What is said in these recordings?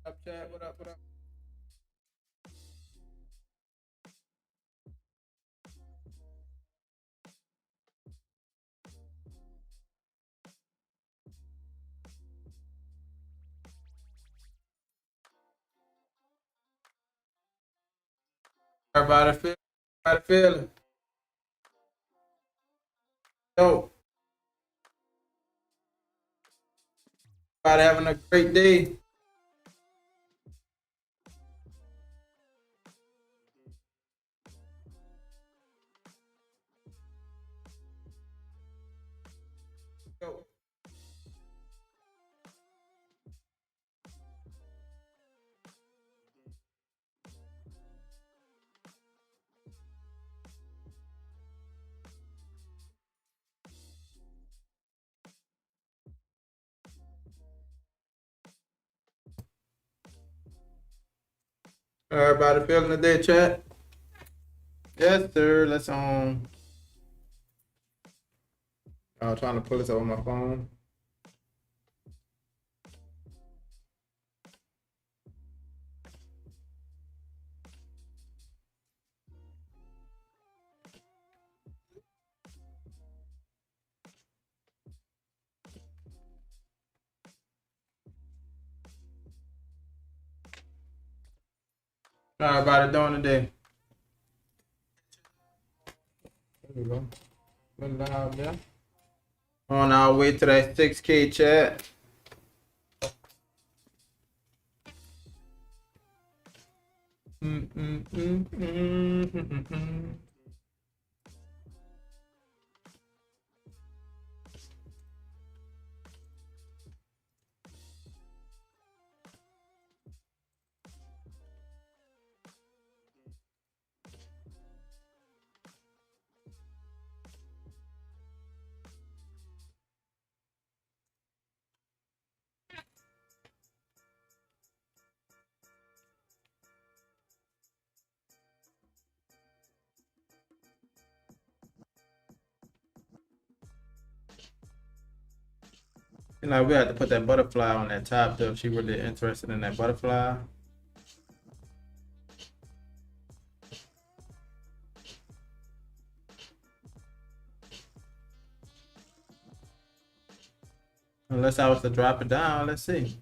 What up, chat? What up? What up? Everybody feel? Everybody feeling? Yo, everybody having a great day. Yo. Everybody feeling the day, chat? Yes, sir. Let's I was trying to pull this up on my phone. How everybody doing today? There we go. Little loud there. On our way to that 6K, chat. You know, we had to put that butterfly on that top though if she really interested in that butterfly. Unless I was to drop it down, let's see.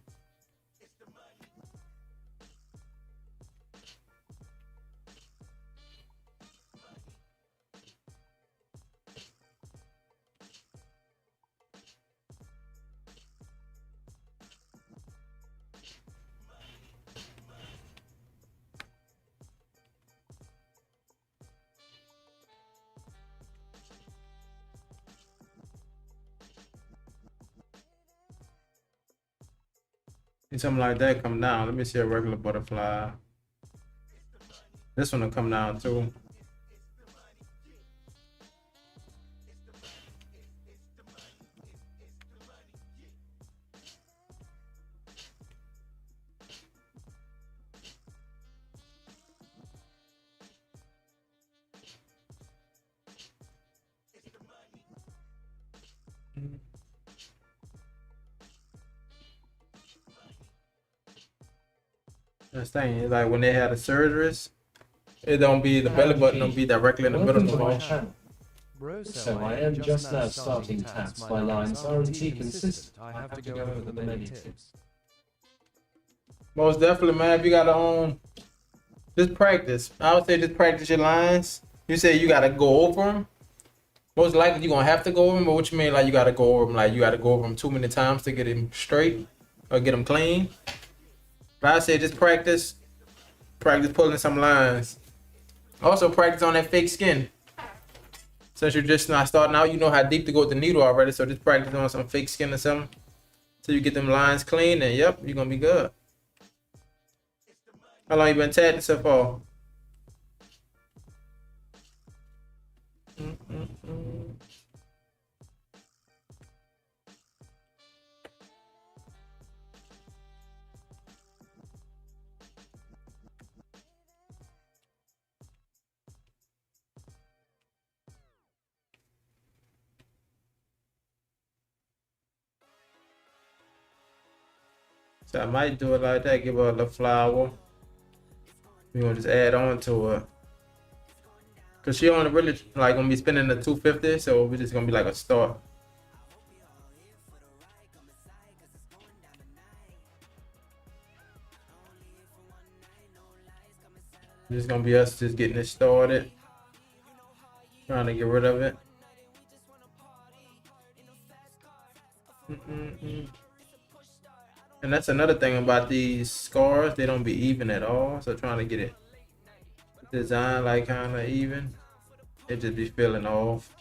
See something like that come down. Let me see a regular butterfly. This one will come down too. That's the thing. Like when they had the surgeries, it don't be the belly button don't be directly in the middle Welcome no to my more. channel. Bro, So I am just now starting tabs. My lines aren't consistent. I have to go over the many tips. Most definitely, man. If you gotta just practice. I would say just practice your lines. You say you gotta go over them. Most likely you're gonna have to go over them. But what you mean, like you gotta go over them? Like you gotta go over them too many times to get them straight or get them clean. But I say just practice. Practice pulling some lines. Also practice on that fake skin. Since you're just not starting out, you know how deep to go with the needle already. So just practice on some fake skin or something. Till you get them lines clean, and yep, you're gonna be good. How long you been tagging so far? So I might do it like that, give her a little flower. We're gonna just add on to it. Cause she only really like gonna be spending the 250, so we're just gonna be like a start. This is gonna be us just getting it started. Trying to get rid of it. And that's another thing about these scars, they don't be even at all. So trying to get it designed like kind of even, it just be feeling off.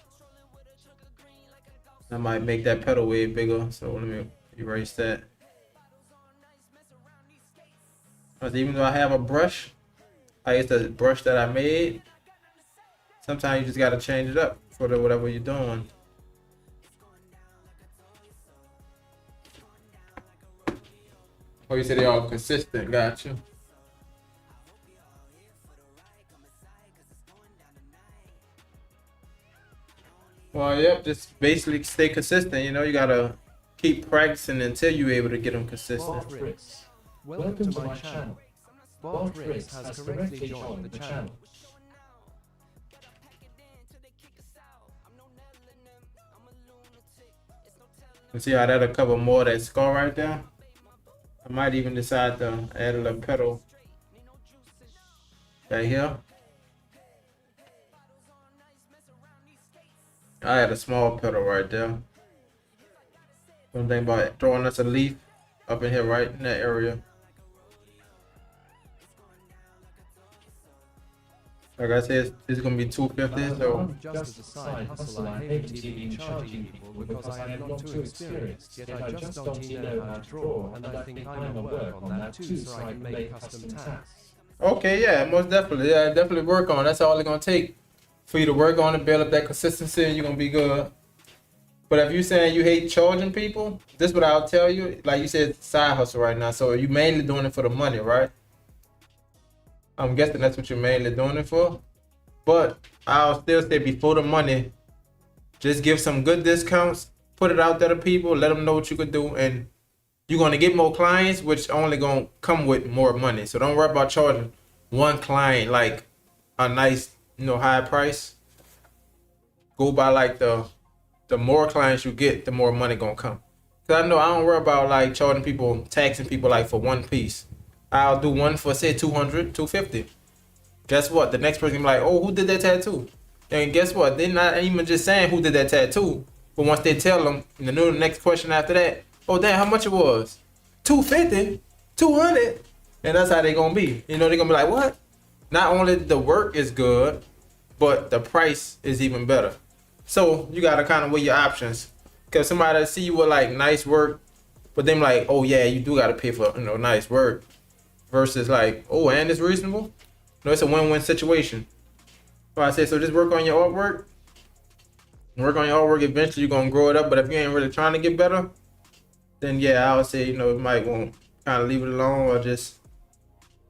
I might make that pedal way bigger, so let me erase that. Because even though I have a brush, like it's the brush that I made, sometimes you just gotta change it up for whatever you're doing. Oh, you said they all consistent. Gotcha. Well, yep. Just basically stay consistent. You know, you gotta keep practicing until you're able to get them consistent. Bart Riggs. Welcome to my channel. Bart Riggs has correctly joined the channel. You see how that'll cover more of that scar right there? I might even decide to add a little pedal right here. I had a small pedal right there. One thing about throwing us a leaf up in here, right in that area. Like I said, it's gonna be 250. So Just as a side hustle, I hate TV charging people because I am not too experienced, yet I just don't know how to draw, and I think I'm gonna work on that too so I can make custom tasks. okay, yeah, most definitely, yeah, definitely work on it. That's all it's gonna take for you to work on it, build up that consistency, and you're gonna be good. But if you're saying you hate charging people, this is what I'll tell you. Like you said, side hustle right now. So you mainly doing it for the money, right? I'm guessing that's what you're mainly doing it for. But I'll still say before the money, just give some good discounts, put it out there to people, let them know what you could do, and you're gonna get more clients, which only gonna come with more money. So don't worry about charging one client like a nice, high price. Go by like the more clients you get, the more money gonna come. Cause I know I don't worry about like charging people, taxing people like for one piece. I'll do one for say 200, 250. Guess what? The next person be like, oh, who did that tattoo? And guess what? They're not even just saying who did that tattoo. But once they tell them, the next question after that, oh damn, how much it was? 250, 200. And that's how they gonna be. They're gonna be like, what? Not only the work is good, but the price is even better. So you gotta kind of weigh your options. Cause somebody see you with like nice work, but them like, oh yeah, you do gotta pay for nice work. Versus like, oh, and it's reasonable. No, it's a win-win situation. So I say, so just work on your artwork. Work on your artwork. Eventually, you're gonna grow it up. But if you ain't really trying to get better, then yeah, I would say you might want kind of leave it alone or just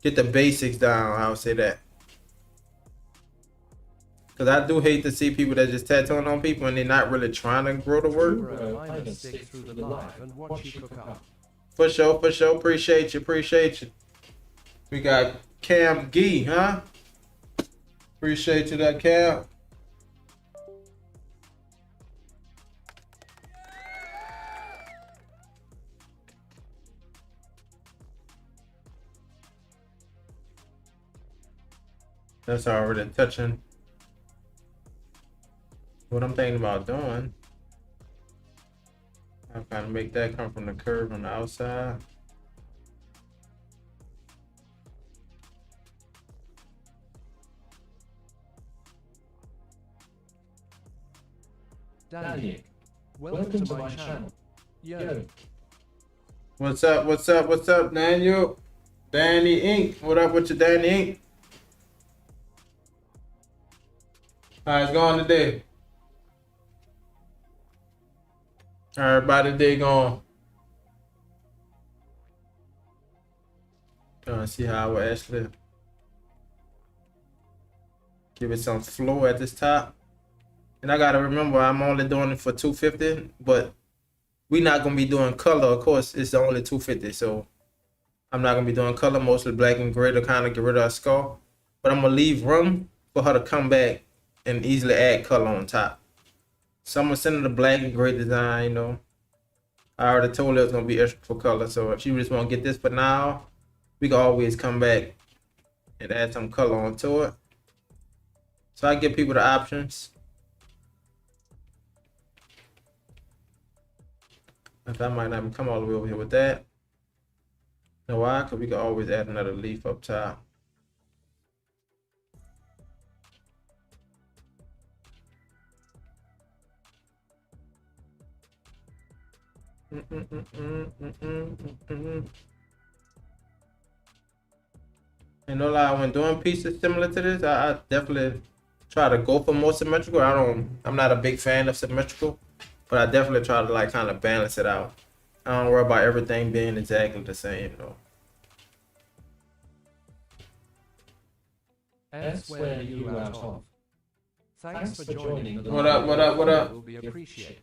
get the basics down. I would say that. Cause I do hate to see people that just tattooing on people and they're not really trying to grow the work. Bro, I must stick through the live and watch you cook up. For sure. Appreciate you. We got Cam Gee, huh? Appreciate you, that Cam. That's already touching. What I'm thinking about doing, I'm kind of make that come from the curve on the outside. Danny, welcome to my channel. Yo. What's up, Daniel? Danny Inc. What up with you, Danny Inc? How's it going today? Everybody today going. Trying to see how I will actually give it some flow at this top. And I gotta remember I'm only doing it for 250, but we not gonna be doing color. Of course, it's only 250. So I'm not gonna be doing color, mostly black and gray to kind of get rid of her skull. But I'm gonna leave room for her to come back and easily add color on top. So I'm gonna send her the black and gray design, you know. I already told her it's gonna be extra for color, so if she just wanna get this for now, we can always come back and add some color onto it. So I give people the options. If I might not even come all the way over here with that. You know why? Because we can always add another leaf up top. You know, like when doing pieces similar to this, I definitely try to go for more symmetrical. I'm not a big fan of symmetrical, but I definitely try to like kind of balance it out. I don't worry about everything being exactly the same though. Elsewhere you out of. Thanks for joining the What up, what up, what up? Will be appreciated.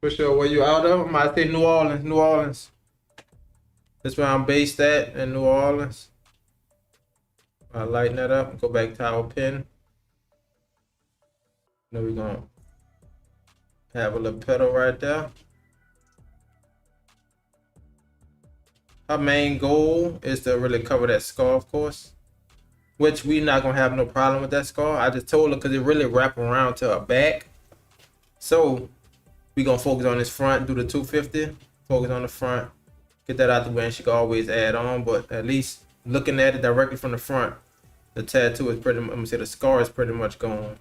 For sure. Where you out of? I might say New Orleans. New Orleans. That's where I'm based at in New Orleans. I lighten that up. Go back to our pin. Then we're gonna have a little pedal right there. Our main goal is to really cover that scar, of course, which we not gonna have no problem with that scar. I just told her because it really wrap around to her back. So we gonna focus on this front, do the 250, focus on the front, get that out the way, and she can always add on. But at least looking at it directly from the front, the tattoo is pretty. I'm gonna say the scar is pretty much gone.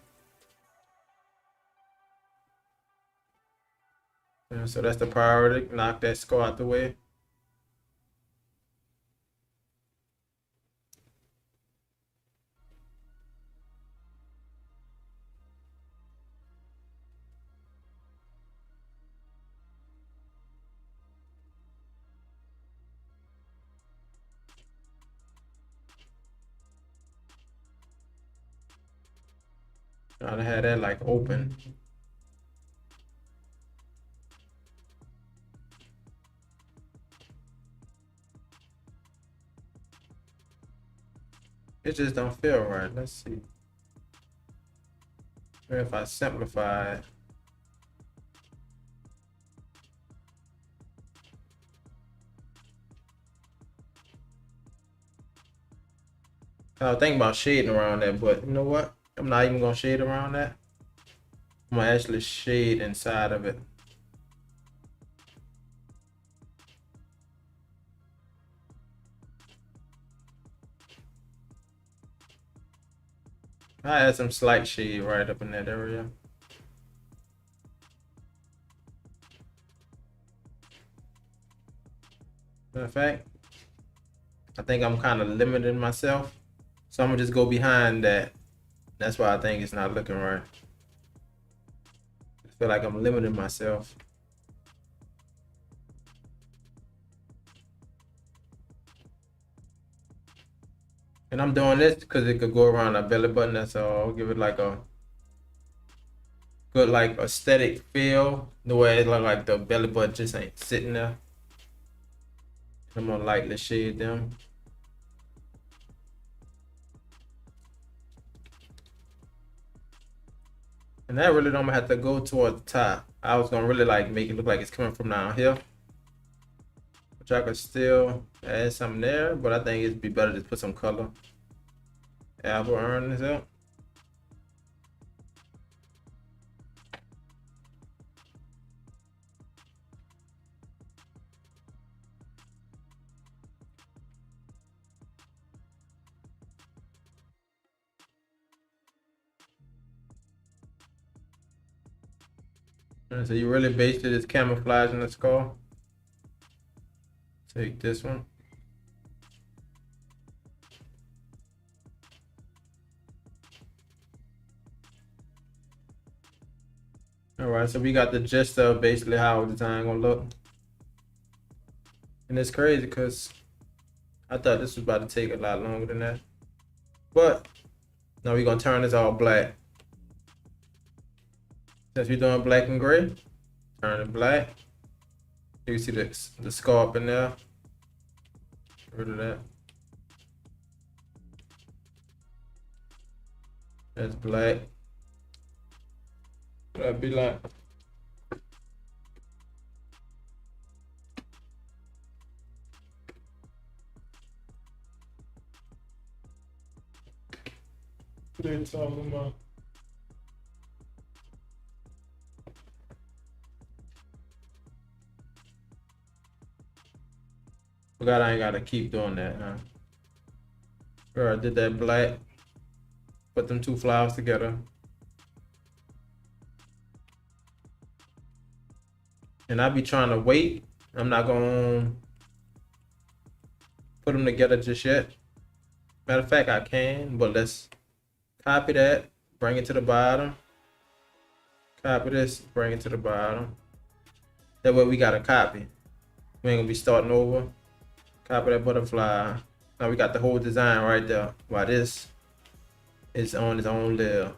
Yeah, so that's the priority. Knock that scar out the way. Trying to have that like open. It just don't feel right. Let's see. Or if I simplify it. I was thinking about shading around that, but you know what? I'm not even gonna shade around that. I'm gonna actually shade inside of it. I add some slight shade right up in that area. Matter of fact, I think I'm kind of limiting myself. So I'm gonna just go behind that. That's why I think it's not looking right. I feel like I'm limiting myself. And I'm doing this because it could go around our belly button. That's all. I'll give it like a good like aesthetic feel. The way it look like the belly button just ain't sitting there. I'm gonna lightly shade them. And that really don't have to go toward the top. I was gonna really like make it look like it's coming from down here. Which I could still add something there, but I think it'd be better to put some color. Apple earn this up. So you really basically just camouflaging the skull. Take this one. All right, so we got the gist of basically how the design gonna look. And it's crazy because I thought this was about to take a lot longer than that. But now we're gonna turn this all black. Since we're doing black and gray, turn it black. You can see the scarp in there. Get rid of that. That's black. That'd be like. What are you talking about? Forgot I ain't gotta keep doing that, huh? Girl, I did that black. Put them two flowers together. And I be trying to wait. I'm not gonna put them together just yet. Matter of fact, I can, but let's copy that, bring it to the bottom. Copy this, bring it to the bottom. That way we got a copy. We ain't gonna be starting over. Copy that butterfly. Now we got the whole design right there. While this is on its own layer.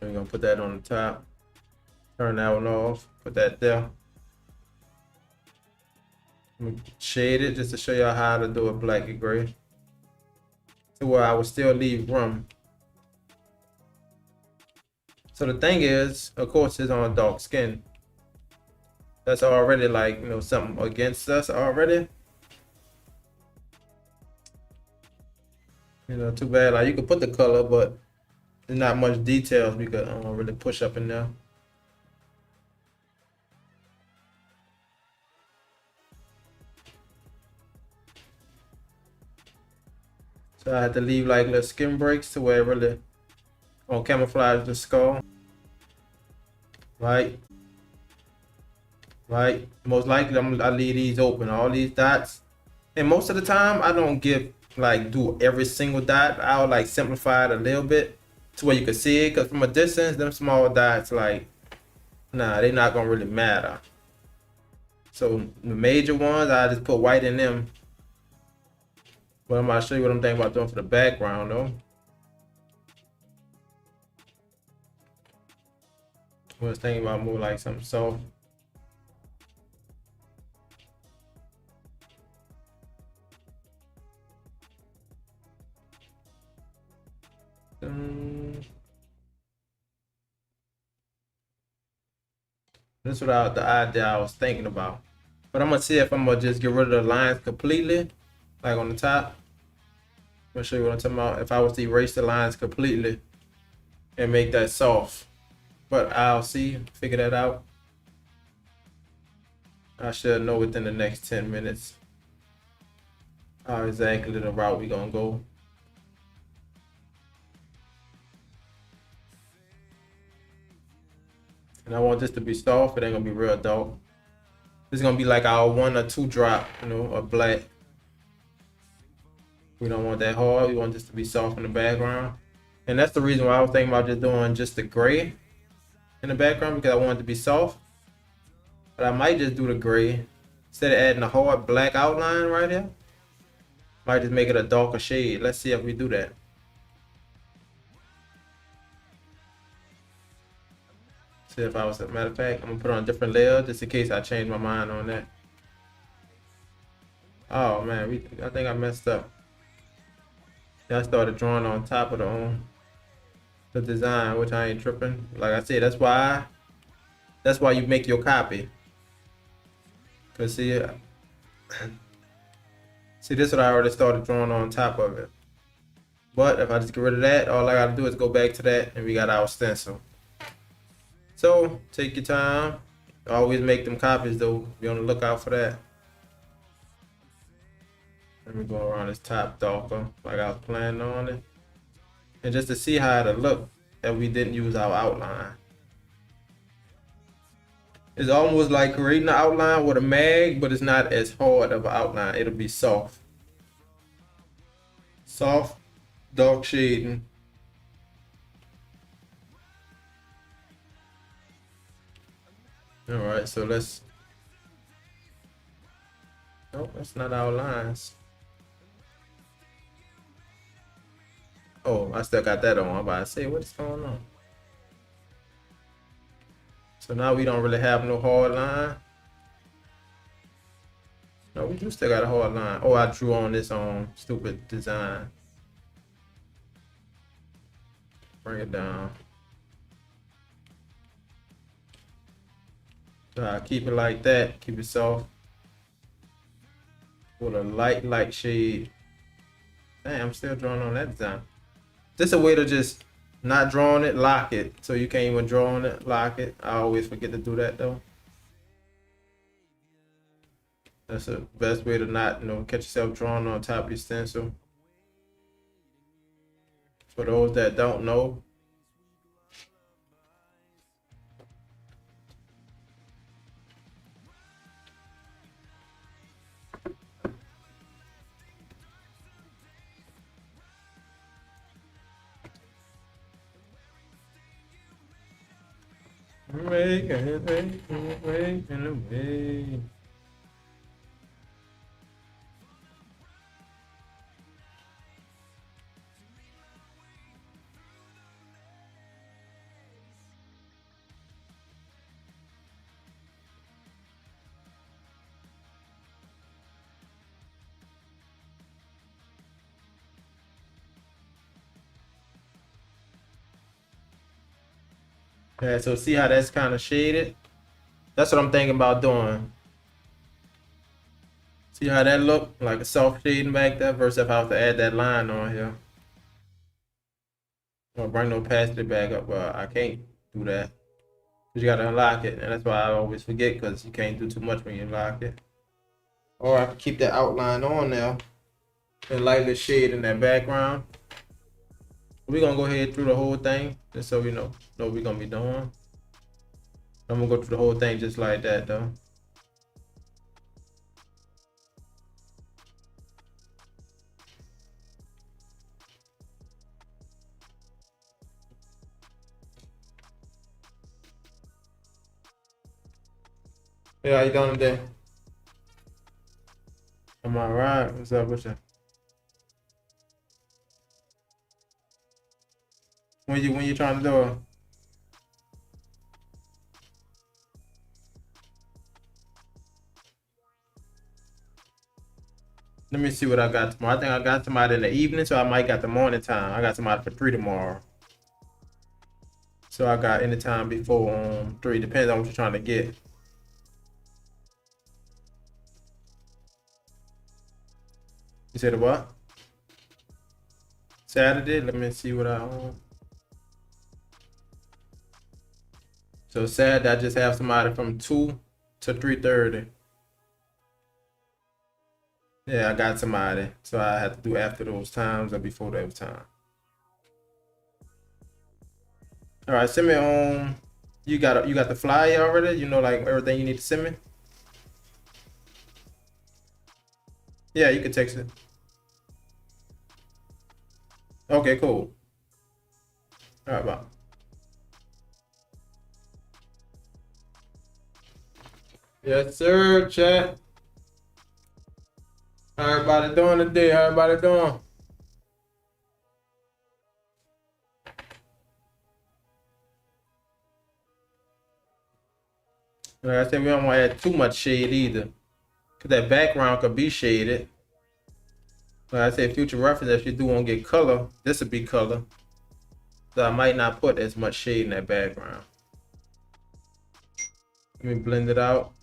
We're gonna put that on the top. Turn that one off. Put that there. Shade it just to show y'all how to do it black and gray. To where I will still leave room. So the thing is, of course, it's on dark skin. That's already like, you know, something against us already. You know, too bad. Like you could put the color, but there's not much details we could really push up in there. So I had to leave like little skin breaks to where it really on camouflage the skull. Right. Most likely I leave these open, all these dots. And most of the time I don't do every single dot. I'll like simplify it a little bit to where you can see it, because from a distance, them small dots, like, nah, they're not gonna really matter. So the major ones, I just put white in them. But I'm gonna show you what I'm thinking about doing for the background though. I was thinking about more like something soft. This is what the idea I was thinking about. But I'm gonna see if I'm gonna just get rid of the lines completely, like on the top. I'm gonna show you what I'm talking about. If I was to erase the lines completely and make that soft. But I'll figure that out. I should know within the next 10 minutes how exactly the route we're gonna go. And I want this to be soft, it ain't gonna be real dark. This is gonna be like our 1 or 2 drop, you know, of black. We don't want that hard, we want this to be soft in the background. And that's the reason why I was thinking about just doing just the gray in the background, because I want it to be soft. But I might just do the gray instead of adding a hard black outline right here. Might just make it a darker shade. Let's see if we do that. See if I was, matter of fact, I'm gonna put on a different layer just in case I change my mind on that. Oh man, I think I messed up. I started drawing on top of the design, which I ain't tripping. Like I said, that's why you make your copy. Cause see, see, this is what I already started drawing on top of it. But if I just get rid of that, all I gotta do is go back to that, and we got our stencil. So take your time. Always make them copies though. Be on the lookout for that. Let me go around this top darker, like I was planning on it. And just to see how it'll look if we didn't use our outline. It's almost like creating an outline with a mag, but it's not as hard of an outline. It'll be soft. Soft, dark shading. All right, so let's. No, that's not our lines. Oh, I still got that on. I'm about to say, what's going on? So now we don't really have no hard line. No, we do still got a hard line. Oh, I drew on this stupid design. Bring it down. So I keep it like that. Keep it soft. With a light shade. Damn, I'm still drawing on that design. Just a way to just not draw on it, lock it. So you can't even draw on it, lock it. I always forget to do that though. That's the best way to not, catch yourself drawing on top of your stencil. For those that don't know, away. Yeah, so see how that's kind of shaded? That's what I'm thinking about doing. See how that look? Like a soft shading back there versus if I have to add that line on here. Or bring no opacity back up, but I can't do that. Because you got to unlock it. And that's why I always forget, because you can't do too much when you lock it. Or I can keep that outline on there and lightly shade in that background. We're going to go ahead through the whole thing, just so we know what we're going to be doing. I'm going to go through the whole thing just like that, though. Hey, how you doing today? I'm all right. What's up with you? When you trying to do it? Let me see what I got tomorrow. I think I got somebody in the evening, so I might got the morning time. I got somebody for 3 tomorrow. So I got any time before 3. Depends on what you're trying to get. You said what? Saturday? Let me see what I So Saturday, I just have somebody from 2 to 3:30. Yeah, I got somebody. So I have to do after those times or before those times. All right, send me you got the flyer already? You know, like everything you need to send me? Yeah, you can text it. Okay, cool. All right, bye. Yes, sir, chat. How everybody doing today? How everybody doing? Like I said, we don't want to add too much shade either. Because that background could be shaded. Like I said, future reference, if you do want to get color, this would be color. So I might not put as much shade in that background. Let me blend it out.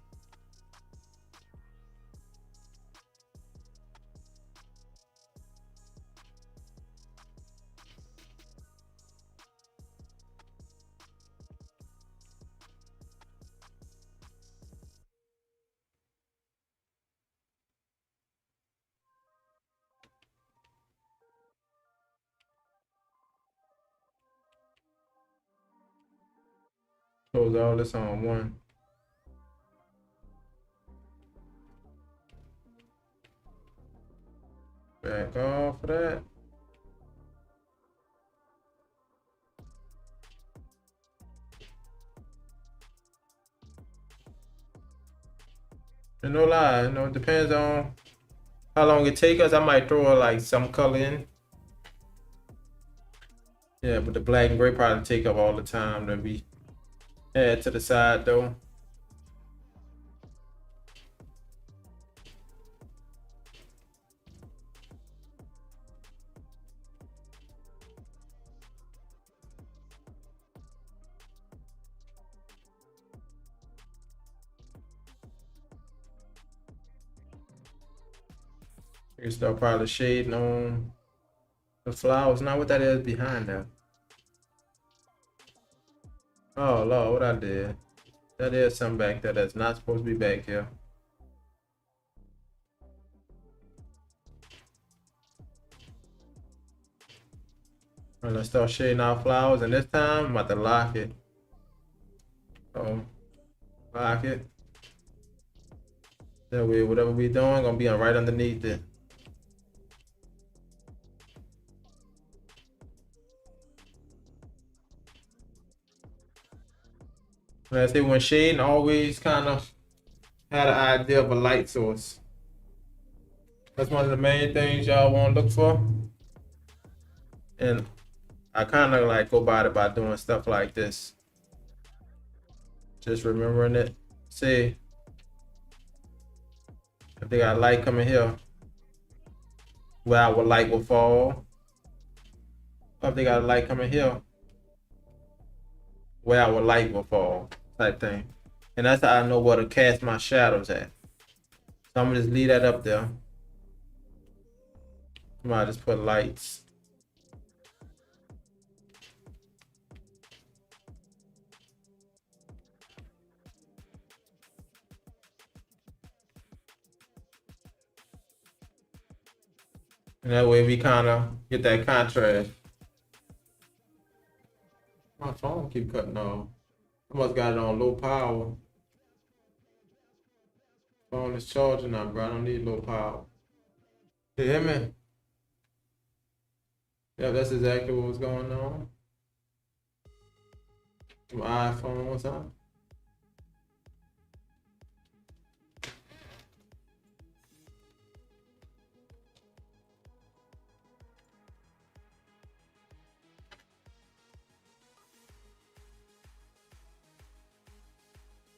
Close all this on one. Back off of that. And no lie, it depends on how long it takes us. I might throw like some color in. Yeah, but the black and gray probably take up all the time that we add to the side though. You can start probably shading on the flowers. Now what that is behind that. Oh Lord, what I did. That is something back there that's not supposed to be back here. Alright, let's start shading our flowers, and this time I'm about to lock it. Lock it. That way, whatever we doing, gonna be on right underneath it. And I say when shading, always kind of had an idea of a light source. That's one of the main things y'all want to look for. And I kind of like go about it by doing stuff like this. Just remembering it. See, if they got light coming here, where our light will fall. Or if they got a light coming here, where our light will fall, type thing. And that's how I know where to cast my shadows at. So I'm gonna just leave that up there. I might just put lights. And that way we kind of get that contrast. My phone keep cutting off. I must got it on low power. Phone is charging now, bro. I don't need low power. You hear me? Yeah, that's exactly what was going on. My iPhone was on.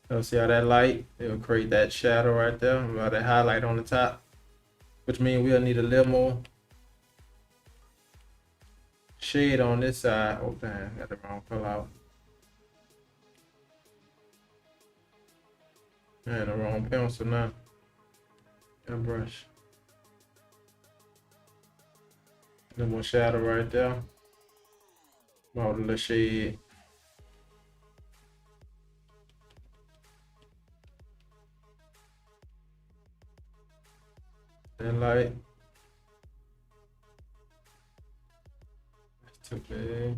So see how that light, it'll create that shadow right there, about that highlight on the top, which means we'll need a little more shade on this side. Oh damn, got the wrong color out. Man, the wrong pencil now. Got a brush. A little more shadow right there. About a little shade. That light. That's too big.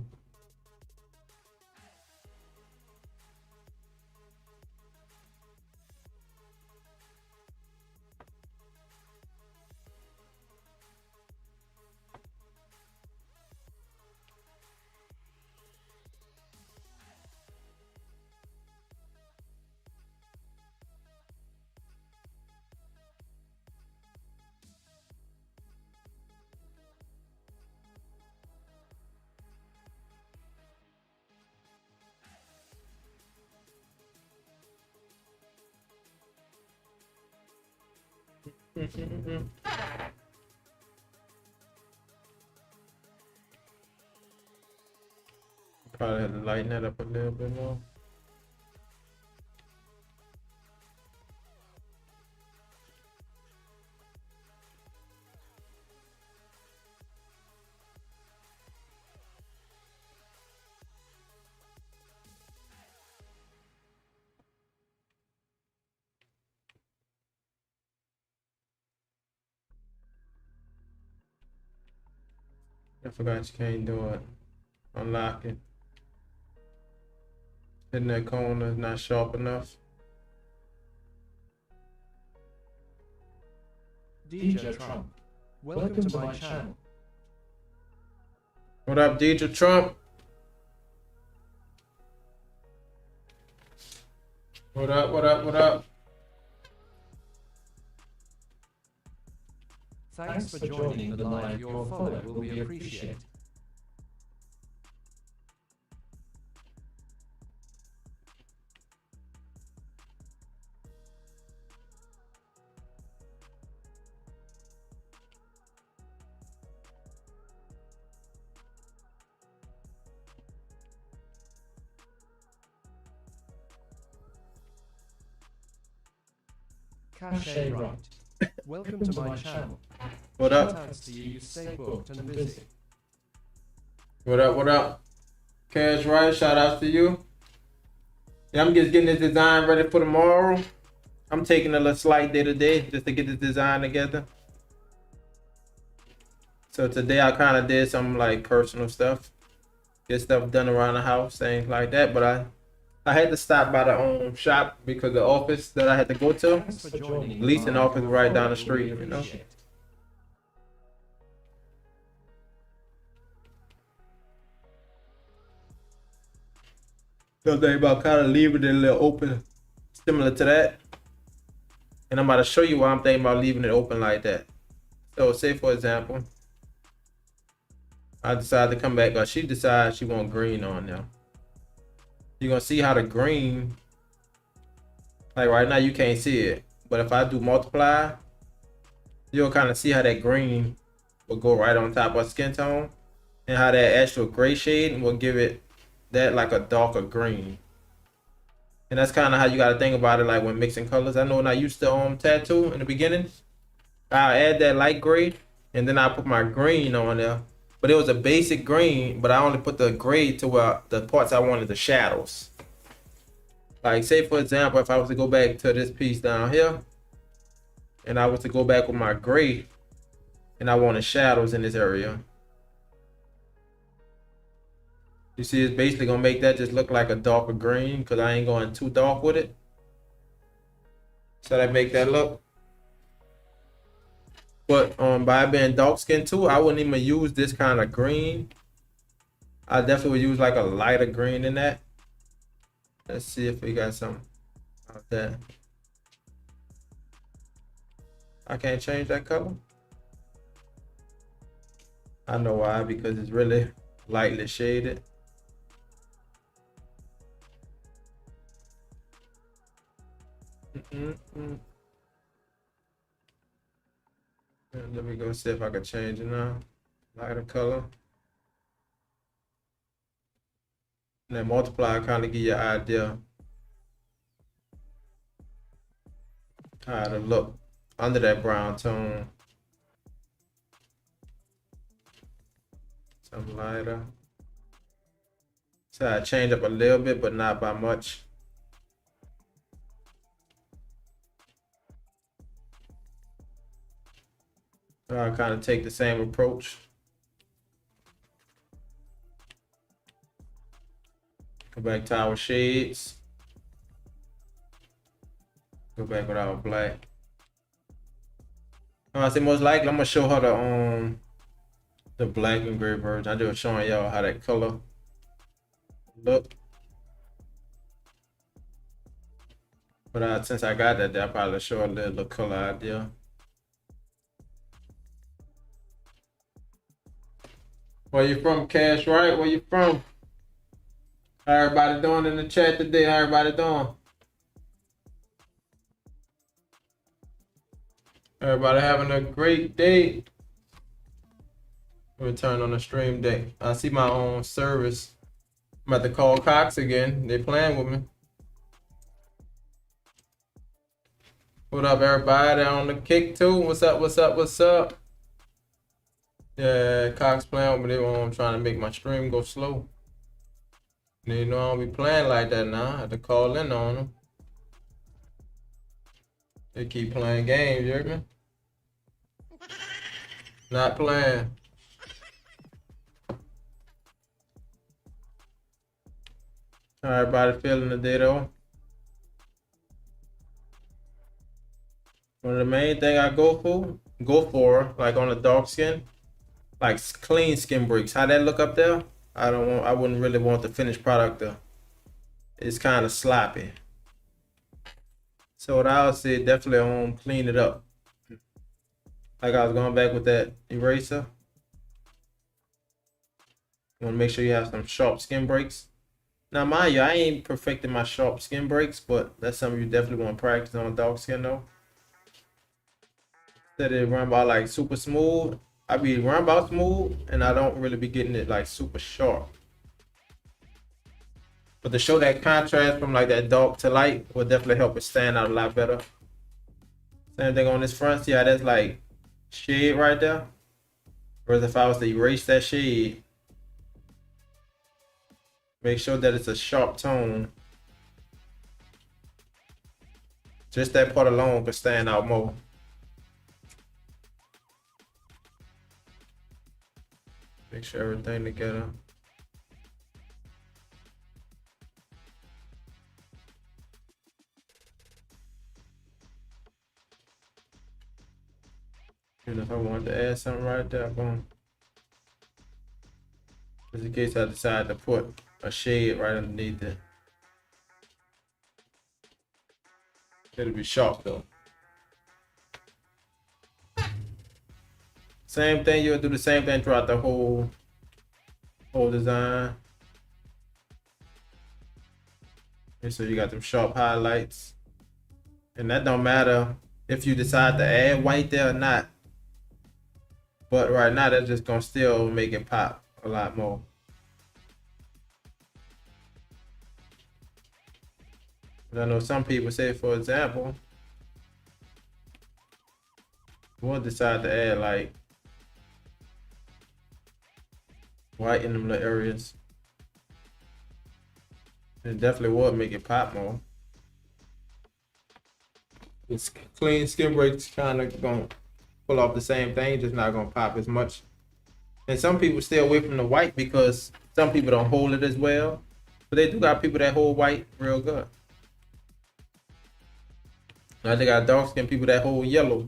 Probably have to lighten that up a little bit more. I forgot you can't do it. Unlock it. Hitting that corner is not sharp enough. DJ Trump, welcome to my channel. What up, Deidre Trump? What up, what up, what up? Thanks for joining the live. Your follow will be appreciated. Cache right. Welcome to my channel. What up? Shoutouts to you, stay booked and busy. What up? What up? Cash Right, shout outs to you. Yeah, I'm just getting this design ready for tomorrow. I'm taking a little slight day to day just to get this design together. So today I kind of did some like personal stuff, get stuff done around the house, things like that. But I had to stop by the shop because the office that I had to go to, Thanks for joining. leasing office right down the street, you know. So they about kind of leaving it a little open, similar to that. And I'm about to show you why I'm thinking about leaving it open like that. So say for example, I decide to come back, or she decides she want green on there. You're gonna see how the green, like right now you can't see it, but if I do multiply, you'll kind of see how that green will go right on top of skin tone, and how that actual gray shade will give it that like a darker green. And that's kind of how you got to think about it, like when mixing colors. I know when I used to tattoo in the beginning, I'll add that light gray and then I put my green on there, but it was a basic green, but I only put the gray to where the parts I wanted the shadows. Like say for example, if I was to go back to this piece down here and I was to go back with my gray and I wanted shadows in this area, you see it's basically gonna make that just look like a darker green because I ain't going too dark with it. So that make that look. But by being dark skinned too, I wouldn't even use this kind of green. I definitely would use like a lighter green in that. Let's see if we got some out there. I can't change that color. I know why, because it's really lightly shaded. And let me go see if I can change it now. Lighter color. And then multiply kind of give you an idea how to look under that brown tone. Some lighter. So I change up a little bit, but not by much. I'll kind of take the same approach. Go back to our shades. Go back with our black. I say most likely I'm gonna show her the black and gray version. I just showing y'all how that color look. But since I got that, I'll probably show a little color idea. Where you from, Cash Right? Where you from? How everybody doing in the chat today? How everybody doing? Everybody having a great day. Return on the stream day. I see my own service. I'm about to call Cox again. They playing with me. What up, everybody on the kick too? What's up? What's up? What's up? Yeah, Cox playing with me. I'm trying to make my stream go slow. You know I don't be playing like that now. I have to call in on them. They keep playing games, you hear me? Not playing. How everybody feeling today though? One of the main thing I go for, like on the dark skin, like clean skin breaks. How that look up there? I wouldn't really want the finished product though. It's kind of sloppy. So what I would say, definitely clean it up. Like I was going back with that eraser. You want to make sure you have some sharp skin breaks. Now mind you, I ain't perfecting my sharp skin breaks, but that's something you definitely want to practice on dark skin though. That it run about like super smooth. I be run about smooth and I don't really be getting it like super sharp. But to show that contrast from like that dark to light will definitely help it stand out a lot better. Same thing on this front. See how that's like shade right there? Whereas if I was to erase that shade, make sure that it's a sharp tone. Just that part alone could stand out more. Make sure everything together. And if I wanted to add something right there, boom. Just in case I decide to put a shade right underneath it. It'll be sharp though. Same thing, you'll do the same thing throughout the whole design. And so you got them sharp highlights. And that don't matter if you decide to add white there or not. But right now, that's just gonna still make it pop a lot more. And I know some people say, for example, we'll decide to add like white in them little areas. It definitely would make it pop more. It's clean skin breaks kind of gonna pull off the same thing, just not gonna pop as much. And some people stay away from the white because some people don't hold it as well. But they do got people that hold white real good. Now they got dark skin people that hold yellow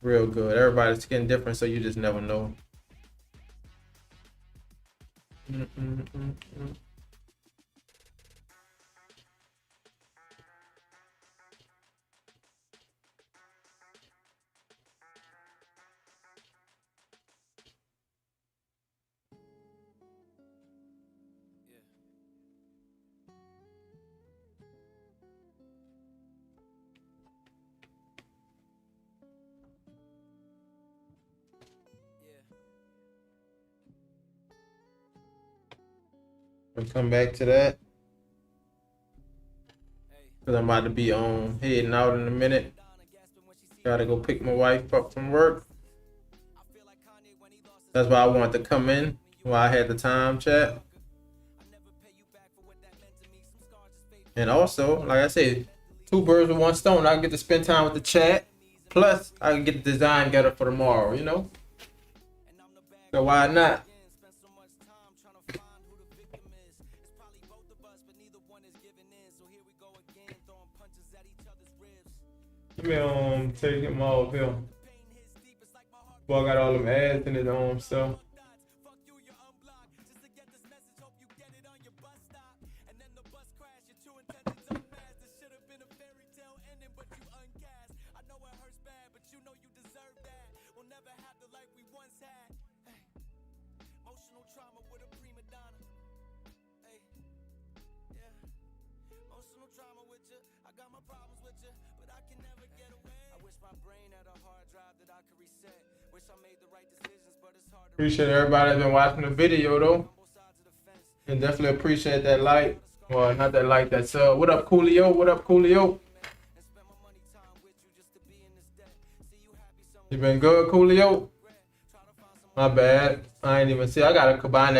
real good. Everybody's skin different, so you just never know. We'll come back to that. Cause I'm about to be heading out in a minute. Gotta go pick my wife up from work. That's why I wanted to come in while I had the time, chat. And also, like I said, 2 birds with 1 stone. I can get to spend time with the chat. Plus, I can get the design together for tomorrow, you know? So why not? Let me take him off here. Boy, I got all them ads in his own stuff. Appreciate everybody that's been watching the video though. And definitely appreciate that like. Well, not that like, that sub. What up, Coolio? What up, Coolio? You been good, Coolio? My bad. I ain't even see. I gotta combine that.